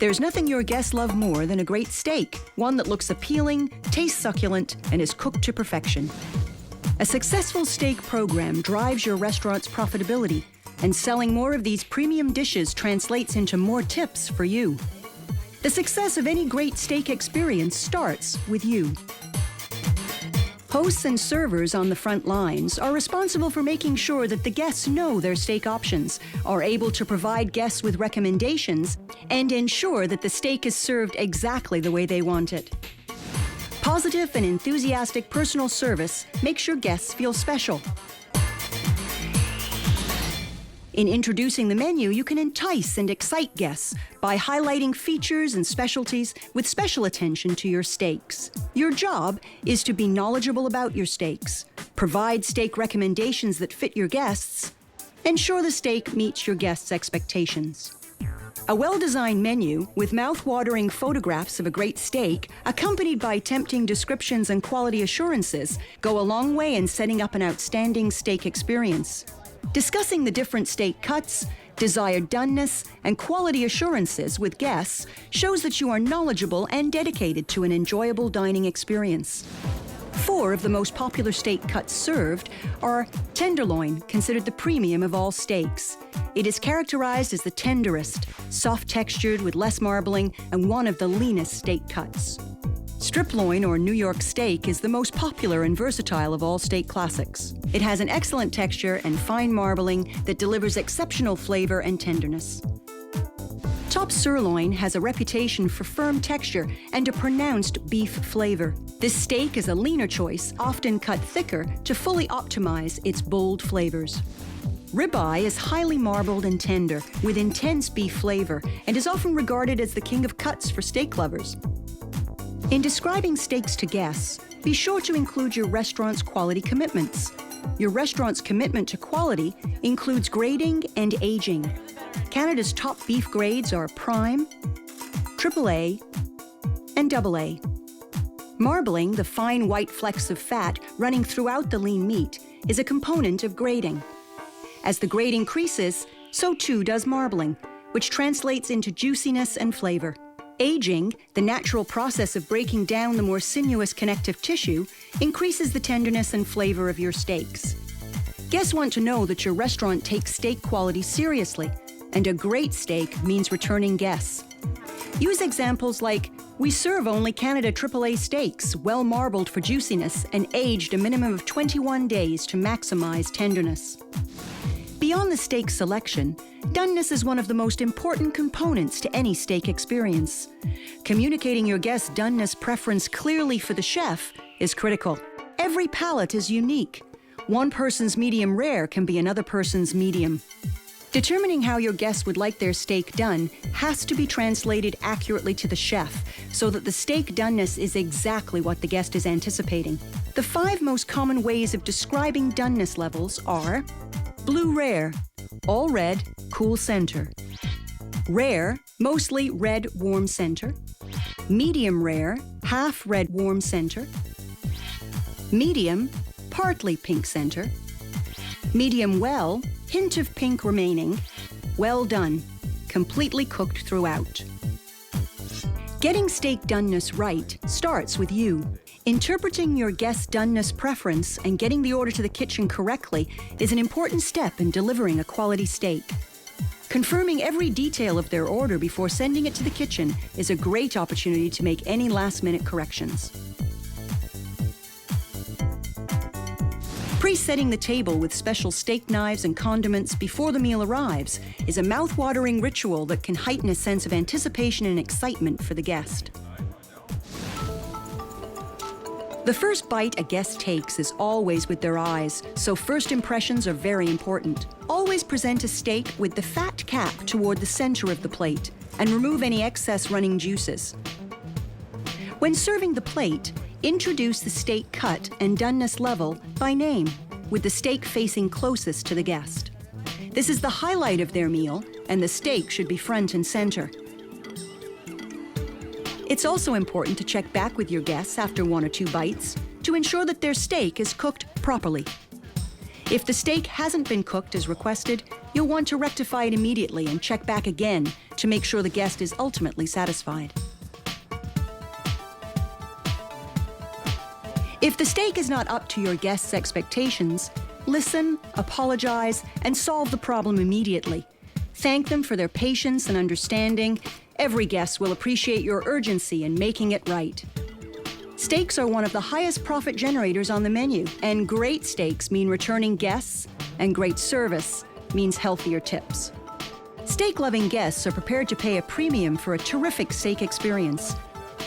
There's nothing your guests love more than a great steak, one that looks appealing, tastes succulent, and is cooked to perfection. A successful steak program drives your restaurant's profitability, and selling more of these premium dishes translates into more tips for you. The success of any great steak experience starts with you. Hosts and servers on the front lines are responsible for making sure that the guests know their steak options, are able to provide guests with recommendations, and ensure that the steak is served exactly the way they want it. Positive and enthusiastic personal service makes your guests feel special. In introducing the menu, you can entice and excite guests by highlighting features and specialties with special attention to your steaks. Your job is to be knowledgeable about your steaks, provide steak recommendations that fit your guests, ensure the steak meets your guests' expectations. A well-designed menu with mouth-watering photographs of a great steak, accompanied by tempting descriptions and quality assurances, go a long way in setting up an outstanding steak experience. Discussing the different steak cuts, desired doneness, and quality assurances with guests shows that you are knowledgeable and dedicated to an enjoyable dining experience. 4 of the most popular steak cuts served are tenderloin, considered the premium of all steaks. It is characterized as the tenderest, soft-textured with less marbling, and one of the leanest steak cuts. Strip loin or New York steak is the most popular and versatile of all steak classics. It has an excellent texture and fine marbling that delivers exceptional flavor and tenderness. Top sirloin has a reputation for firm texture and a pronounced beef flavor. This steak is a leaner choice, often cut thicker to fully optimize its bold flavors. Ribeye is highly marbled and tender, with intense beef flavor, and is often regarded as the king of cuts for steak lovers. In describing steaks to guests, be sure to include your restaurant's quality commitments. Your restaurant's commitment to quality includes grading and aging. Canada's top beef grades are Prime, AAA, and AA. Marbling, the fine white flecks of fat running throughout the lean meat, is a component of grading. As the grade increases, so too does marbling, which translates into juiciness and flavor. Aging, the natural process of breaking down the more sinuous connective tissue, increases the tenderness and flavor of your steaks. Guests want to know that your restaurant takes steak quality seriously, and a great steak means returning guests. Use examples like, "We serve only Canada AAA steaks, well marbled for juiciness and aged a minimum of 21 days to maximize tenderness." Beyond the steak selection, doneness is one of the most important components to any steak experience. Communicating your guests' doneness preference clearly for the chef is critical. Every palate is unique. One person's medium rare can be another person's medium. Determining how your guests would like their steak done has to be translated accurately to the chef so that the steak doneness is exactly what the guest is anticipating. The 5 most common ways of describing doneness levels are: blue rare, all red, cool center. Rare, mostly red, warm center. Medium rare, half red, warm center. Medium, partly pink center. Medium well, hint of pink remaining. Well done, completely cooked throughout. Getting steak doneness right starts with you. Interpreting your guest's doneness preference and getting the order to the kitchen correctly is an important step in delivering a quality steak. Confirming every detail of their order before sending it to the kitchen is a great opportunity to make any last-minute corrections. Pre-setting the table with special steak knives and condiments before the meal arrives is a mouth-watering ritual that can heighten a sense of anticipation and excitement for the guest. The first bite a guest takes is always with their eyes, so first impressions are very important. Always present a steak with the fat cap toward the center of the plate and remove any excess running juices. When serving the plate, introduce the steak cut and doneness level by name, with the steak facing closest to the guest. This is the highlight of their meal, and the steak should be front and center. It's also important to check back with your guests after 1 or 2 bites to ensure that their steak is cooked properly. If the steak hasn't been cooked as requested, you'll want to rectify it immediately and check back again to make sure the guest is ultimately satisfied. If the steak is not up to your guests' expectations, listen, apologize, and solve the problem immediately. Thank them for their patience and understanding. Every guest will appreciate your urgency in making it right. Steaks are one of the highest profit generators on the menu, and great steaks mean returning guests, and great service means healthier tips. Steak-loving guests are prepared to pay a premium for a terrific steak experience.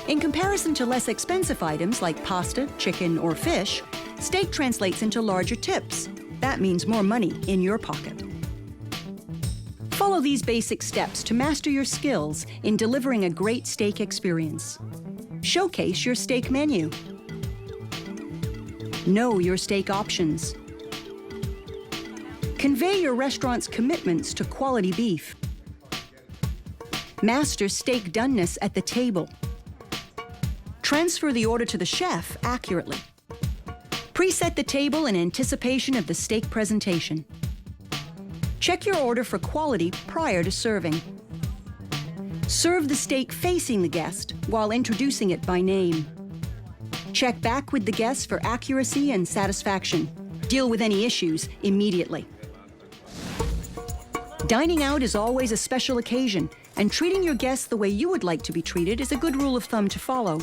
In comparison to less expensive items like pasta, chicken, or fish, steak translates into larger tips. That means more money in your pocket. Follow these basic steps to master your skills in delivering a great steak experience. Showcase your steak menu. Know your steak options. Convey your restaurant's commitments to quality beef. Master steak doneness at the table. Transfer the order to the chef accurately. Preset the table in anticipation of the steak presentation. Check your order for quality prior to serving. Serve the steak facing the guest while introducing it by name. Check back with the guest for accuracy and satisfaction. Deal with any issues immediately. Dining out is always a special occasion, and treating your guests the way you would like to be treated is a good rule of thumb to follow.